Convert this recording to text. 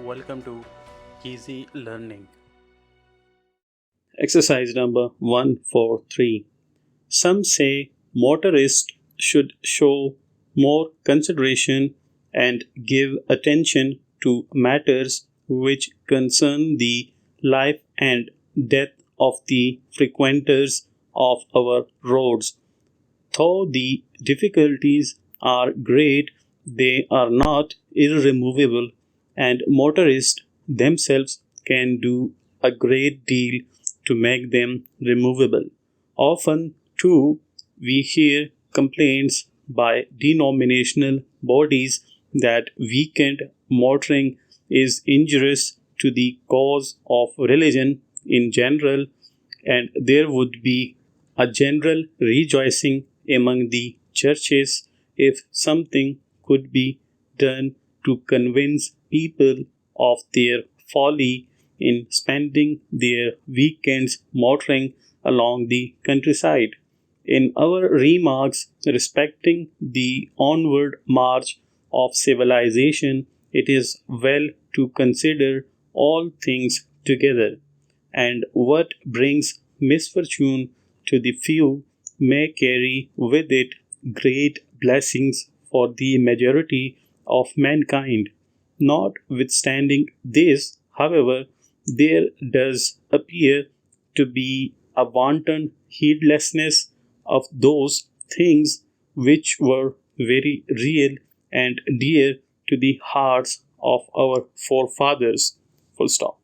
Welcome to Easy Learning. Exercise number 143. Some say motorists should show more consideration and give attention to matters which concern the life and death of the frequenters of our roads. Though the difficulties are great, they are not irremovable, and motorists themselves can do a great deal to make them removable. Often, too, we hear complaints by denominational bodies that weekend motoring is injurious to the cause of religion in general, and there would be a general rejoicing among the churches if something could be done to convince people of their folly in spending their weekends motoring along the countryside. In our remarks respecting the onward march of civilization, it is well to consider all things together, and what brings misfortune to the few may carry with it great blessings for the majority of mankind. Notwithstanding this, however, there does appear to be a wanton heedlessness of those things which were very real and dear to the hearts of our forefathers. Full stop.